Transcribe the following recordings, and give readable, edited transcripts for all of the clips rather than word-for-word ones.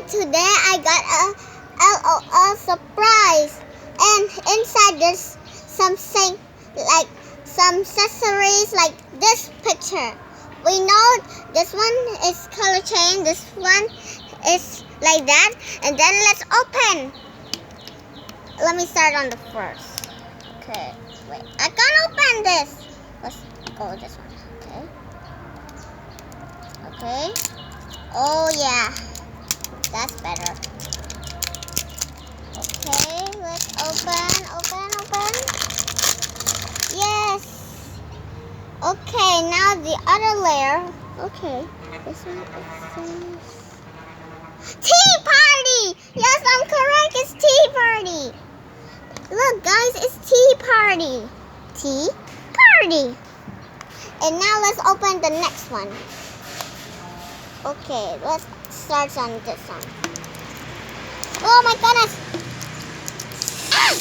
today I got a LOL surprise, and inside there's some some accessories like this picture. We know this one is color change, this one is like that, and then let's open. Let me start on the first. Okay, wait, I can't open this. Let's go with this one. Okay. Oh yeah, that's better. Okay, let's open. Yes. Okay, now the other layer. Okay, this one is tea party. Yes, I'm correct. It's tea party. Look, guys, it's tea party. Tea party. And now let's open the next one. Okay, let's start on this one. Oh my goodness! Ah!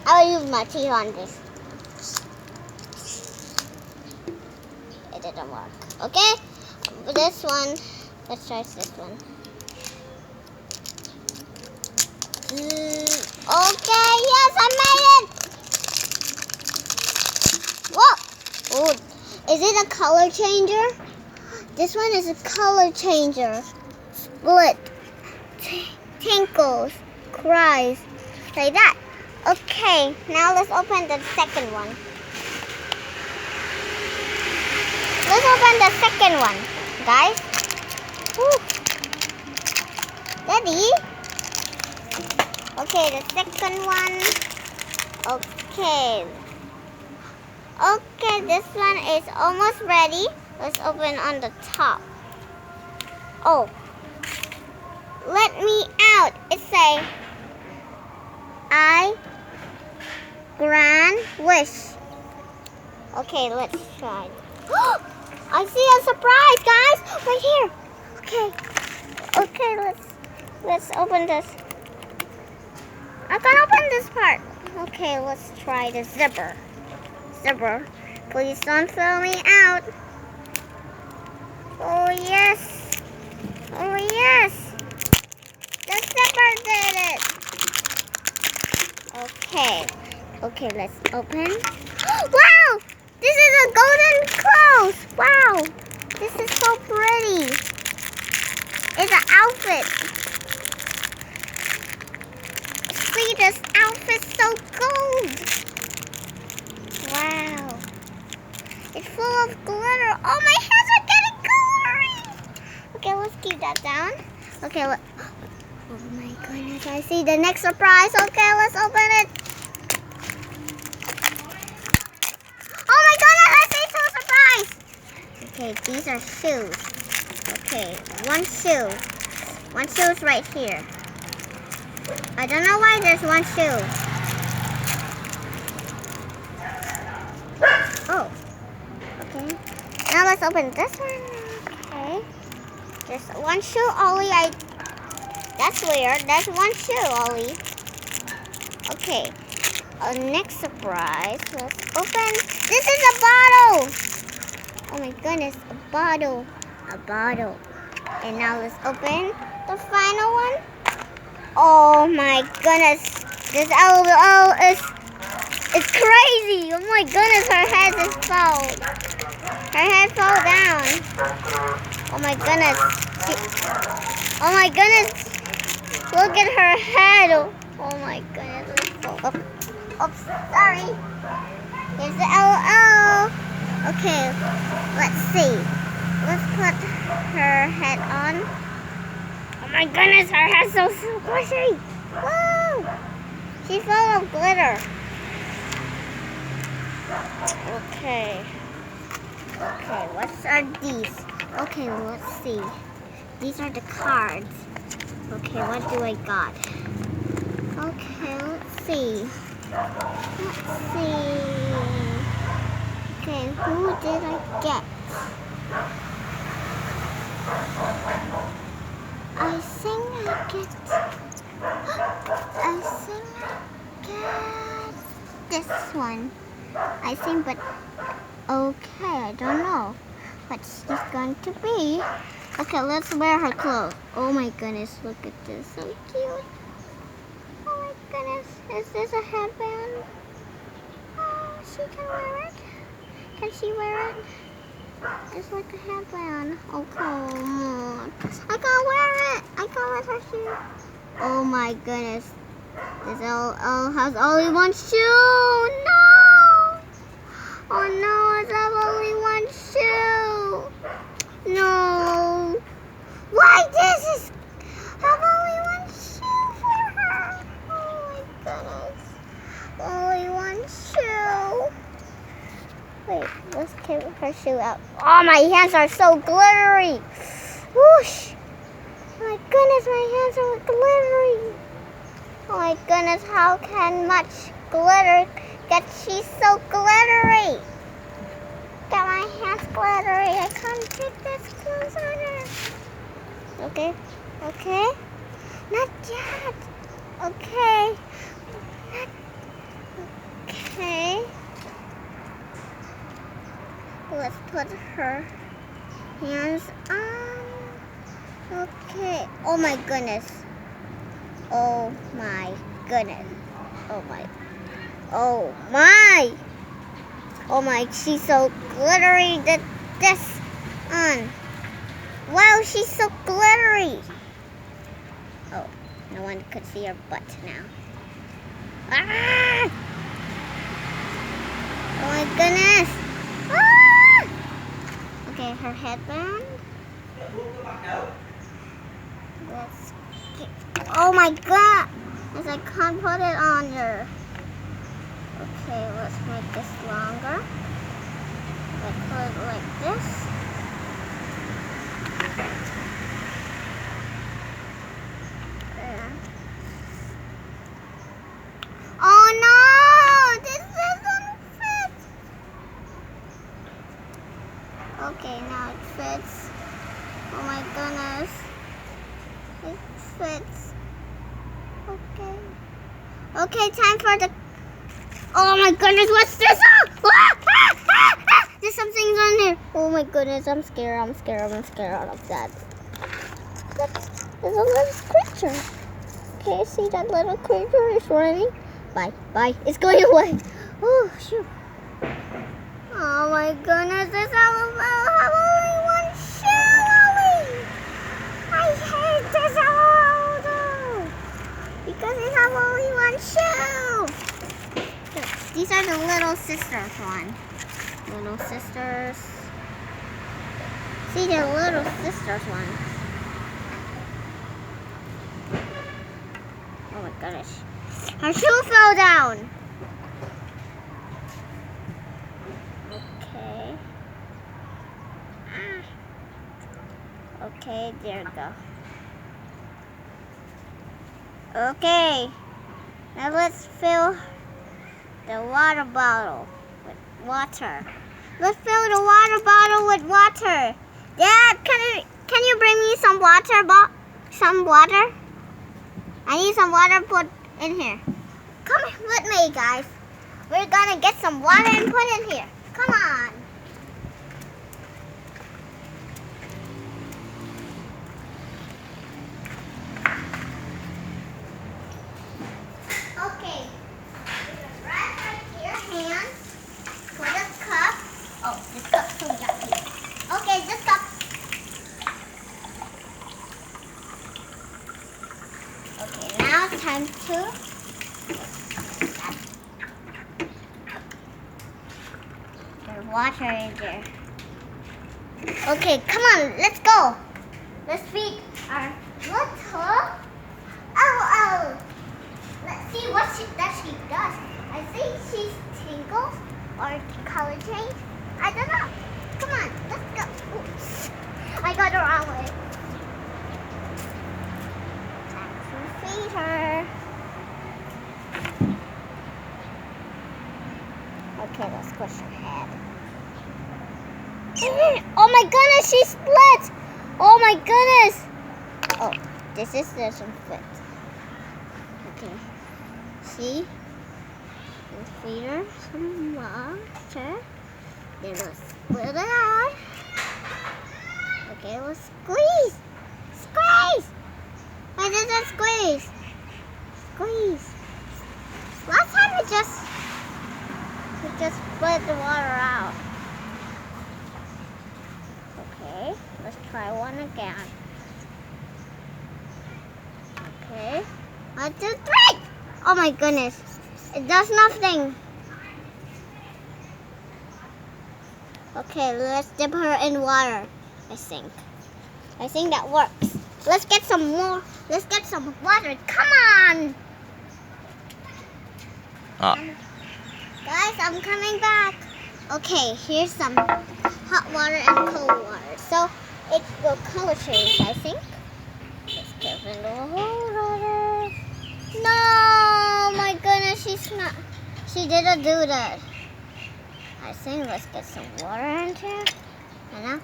I will use my teeth on this. It didn't work. Okay, this one. Let's try this one. Okay, yes, I made it. Whoa! Oh, is it a color changer? This one is a color changer. Split, tinkles, cries, like that. Okay, now let's open the second one. Let's open the second one, guys. Woo. Ready? Okay, the second one. Okay. Okay, this one is almost ready. Let's open on the top. Oh, let me out. It say, I grand wish. Okay, let's try. I see a surprise, guys, right here. Okay, let's open this. I can't open this part. Okay, let's try the zipper. Zipper, please don't throw me out. Oh yes. Oh yes. The zipper did it. Okay, let's open. Wow! This is a golden clothes. Wow! This is so pretty. It's an outfit. See, this outfit's so gold. Wow. It's full of glitter. Oh, my hands are getting glittery. Okay, let's keep that down. Okay, oh my goodness, I see the next surprise. Okay, let's open it. Oh my goodness, I see two surprise. Okay, these are shoes. Okay, one shoe. One shoe is right here. I don't know why there's one shoe. Oh, okay. Now let's open this one. Okay. There's one shoe only. That's weird. That's one shoe only. Okay. Next surprise. Let's open. This is a bottle. Oh my goodness, a bottle. A bottle. And now let's open the final one. Oh my goodness. This LOL is crazy. Oh my goodness, her head is fall. Her head fell down. Oh my goodness. Oh my goodness. Look at her head. Oh my goodness. Oh, sorry. Here's the LOL. Okay, let's see. Let's put her head on. Oh my goodness, her head's so squishy. Woo! She's full of glitter. Okay, what are these? Okay, let's see. These are the cards. Okay, what do I got? Okay, let's see. Okay, who did I get? I think I get this one. I think, but okay, I don't know what she's going to be. Okay, let's wear her clothes. Oh my goodness, look at this. So cute. Oh my goodness. Is this a headband? Oh, she can wear it. Can she wear it? It's like a headband. Oh, come on. I can't wear it. I can't let her shoe. Oh my goodness. This all has only one shoe. No. Oh no, it's only one shoe. No. Why this is have only one shoe for her? Oh my goodness. Only one shoe. Wait, let's take her shoe out. Oh, my hands are so glittery. Whoosh. My goodness, my hands are glittery. Oh my goodness, how can much glitter get she so glittery? Got my hands glittery. I can't take this clothes on her. Okay, okay. Not yet. Okay. Okay. Let's put her hands on. Okay. Oh my goodness. Oh my goodness. Oh my. Oh my. Oh my. She's so glittery. This on. Wow, she's so glittery. Oh, no one could see her butt now. Ah! Oh my goodness. Ah! Okay, her headband. Let's get, oh my god! As I can't put it on her. Okay, let's make this longer. Let's put it like this. Yeah. Oh no! This doesn't fit! Okay, now it fits. Oh my goodness. It fits. Okay. Okay, time for the... Oh my goodness, what's this? There's something on here. Oh my goodness, I'm scared of that. There's a little creature. Okay, see that little creature is running? Bye, bye. It's going away. Oh, shoot. Oh my goodness, this have only one shoe, Ollie. I hate this though. Because it have only one shoe. These are the little sisters one. Little sisters. See the little sisters one. Oh my goodness. Her shoe fell down. Okay. Okay, there we go. Okay. Now let's fill the water bottle with water. Let's fill the water bottle with water. Dad, can you bring me some water? Some water? I need some water put in here. Come with me, guys. We're gonna get some water and put in here. Come on. Okay. Right here, hands. Put a cup. Oh, this cup's so yucky. Okay, this cup. Okay, now it's time to water in there. Okay, come on, let's go. Let's feed our little oh. Let's see what she does. I think she's tingles or color change. I don't know. Come on, let's go. Oops. I got the wrong way. Time to feed her. Okay, let's push her head. Oh my goodness, she split! Oh my goodness! Oh, this doesn't fit. Okay. See? Let's feed her some water. Then let's split it out. Okay, let's squeeze. Squeeze. Why did it squeeze? Squeeze. Last time we just split the water out. Okay, let's try one again. Okay, 1, 2, 3. Oh my goodness, it does nothing. Okay, let's dip her in water. I think that works. Let's get some more. Let's get some water. Come on. Guys, I'm coming back. Okay, here's some hot water and cold water. So it will color change, I think. Let's give it a whole water. No, my goodness, she didn't do that. I think let's get some water in here. And now,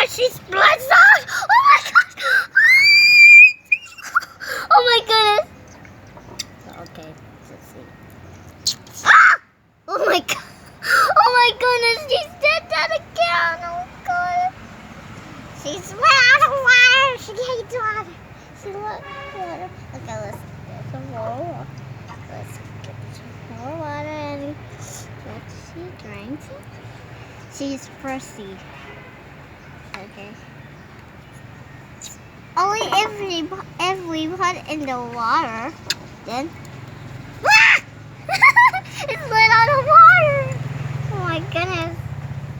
she splits out. Oh my gosh. Oh my goodness. Okay, let's see. Oh my god. Oh my goodness, she did that again. Oh my god. She split out of water. She hates water. She loves water. Okay, let's get some more water. Let's get some more water and let's she drinks it. She's thirsty. Okay. Only if we put in the water, then it's lit out of water. Oh my goodness.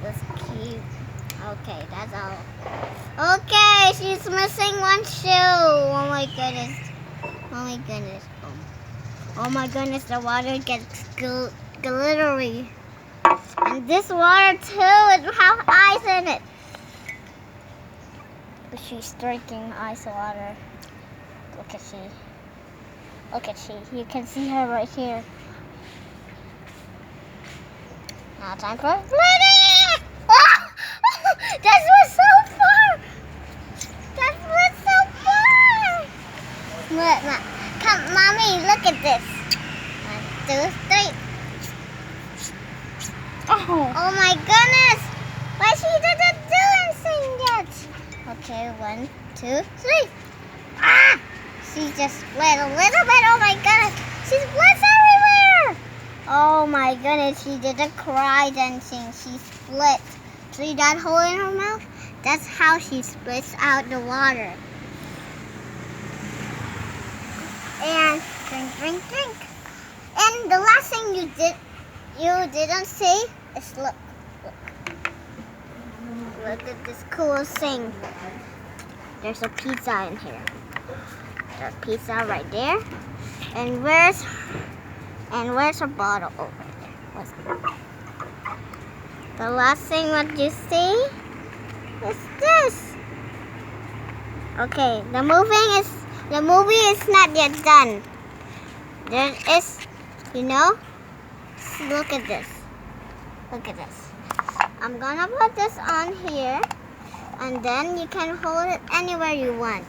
Let's keep. Okay, that's all. Okay, she's missing one shoe. Oh my goodness. Oh my goodness. Oh my goodness, the water gets glittery. And this water too, it has ice in it. She's drinking ice water. Look at she. Look at she. You can see her right here. Now time for splitting! Ah! That was so far! That was so far! Look, come, mommy, look at this. 1, 2, 3. Oh my goodness! Why she didn't do anything yet? Okay, 1, 2, 3. Ah! She just split a little bit. Oh my goodness! She splits everywhere! Oh my goodness! She didn't cry dancing. She split. See that hole in her mouth? That's how she splits out the water. And drink. And the last thing you didn't see is look at this cool thing. There's a pizza in here. There's a pizza right there. And where's her bottle? Oh, right there. What's that? The last thing what you see is this. Okay, the movie is not yet done. There is, look at this. Look at this. I'm gonna put this on here, and then you can hold it anywhere you want.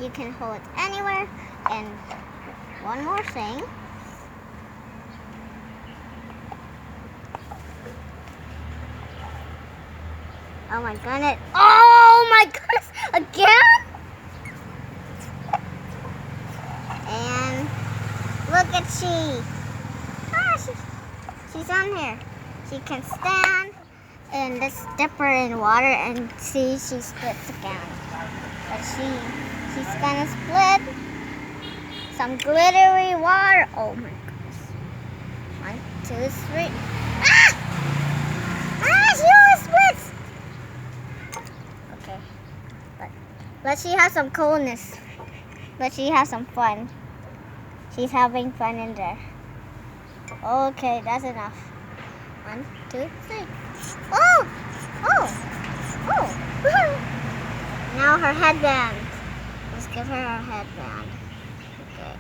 You can hold it anywhere. And one more thing. Oh my goodness. Oh my goodness. Again? And look at she. She's on here. She can stand. And let's dip her in water and see she splits again. But she's gonna split some glittery water. Oh my goodness. 1, 2, 3. She always splits. Okay. But she has some coolness. But she has some fun. She's having fun in there. Okay, that's enough. 1, 2, 3. Oh! Now her headband. Let's give her her headband. Okay.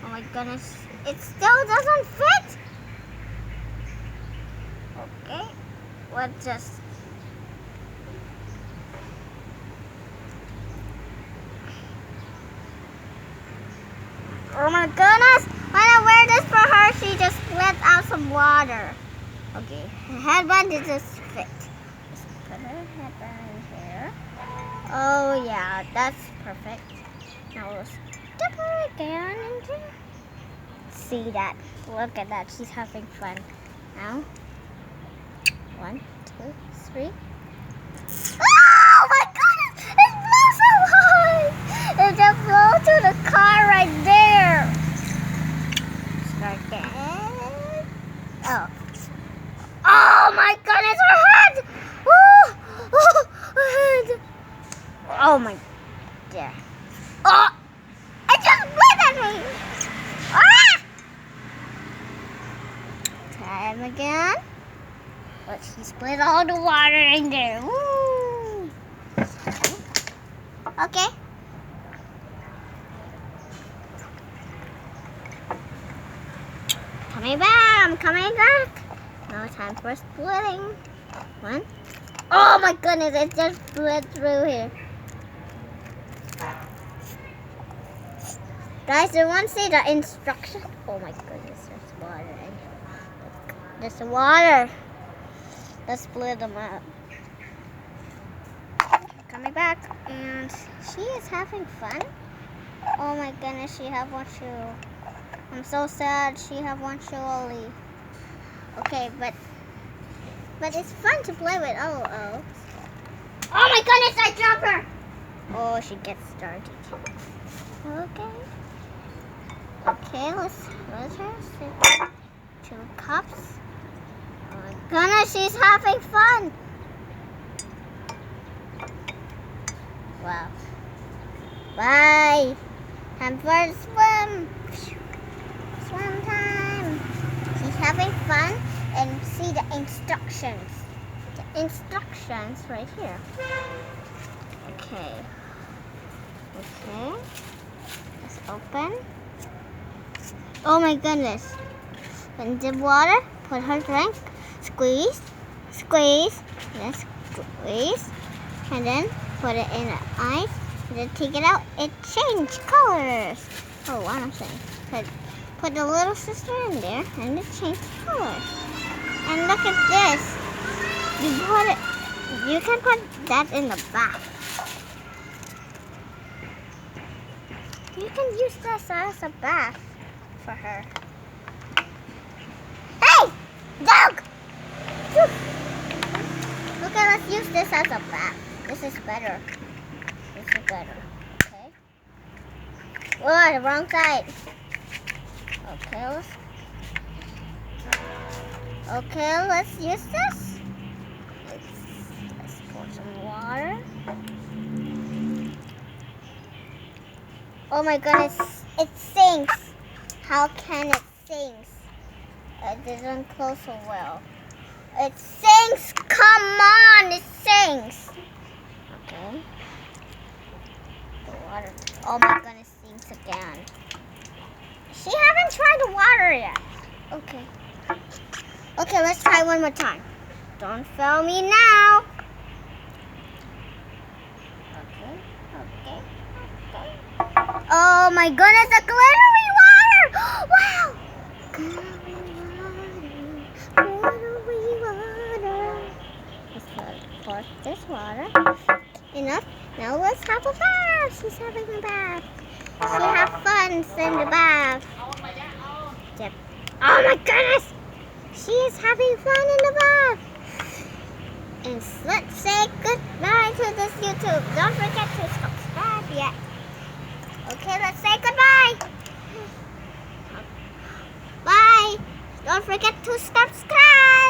Oh my goodness. It still doesn't fit. Okay. What just... Oh my goodness! When I wear this for her, she just let out some water. Okay, her headband just fit. Let's put here. Oh yeah, that's perfect. Now we'll step her again and see that. Look at that. She's having fun. Now, 1, 2, 3. Oh my goodness! It flew so high! It just flew to the car right there. Start again. Oh. Oh my goodness, her head! Oh, oh, her head! Oh my, yeah. Oh, it just blew at me! Ah! Time again. But she split all the water in there. Woo! Okay. Coming back, I'm coming back. Now time for splitting. 1. Oh my goodness, it just split through here. Guys, do you want to see the instruction? Oh my goodness, there's water in here. There's water. Let's split them up. Coming back, and she is having fun. Oh my goodness, she have one shoe. I'm so sad she have one shoe only. Okay, but it's fun to play with. Oh my goodness, I dropped her. Oh, she gets started. Okay, let's her sit 2 cups. Oh my goodness, she's having fun. Wow. Bye. Time for a swim. Swim time. She's having fun, and see the instructions. The instructions right here. Okay. Let's open. Oh my goodness. In the water, put her drink. Squeeze, then squeeze, and then put it in the ice, and then take it out. It changed colors. Oh, what I'm saying. Put the little sister in there, and it changed colors. And look at this. You can put that in the bath. You can use this as a bath for her. Hey, dog! Okay, let's use this as a bath. This is better. Okay. Oh, the wrong side. Okay, let's use this. Let's pour some water. Oh my goodness, it sinks. How can it sink? It doesn't close so well. It sinks. Come on, it sinks. Okay. The water. Oh my goodness, sinks again. She haven't tried the water yet. Okay, let's try one more time. Don't fail me now. Okay. Oh my goodness, the glittery water! Wow! Glittery water. Let's pour this water. Enough. Now let's have a bath. She's having a bath. She have fun in the bath. Yep. Oh my goodness! She is having fun in the bath. And let's say goodbye to this YouTube. Don't forget to subscribe yet. Okay, let's say goodbye. Bye. Don't forget to subscribe.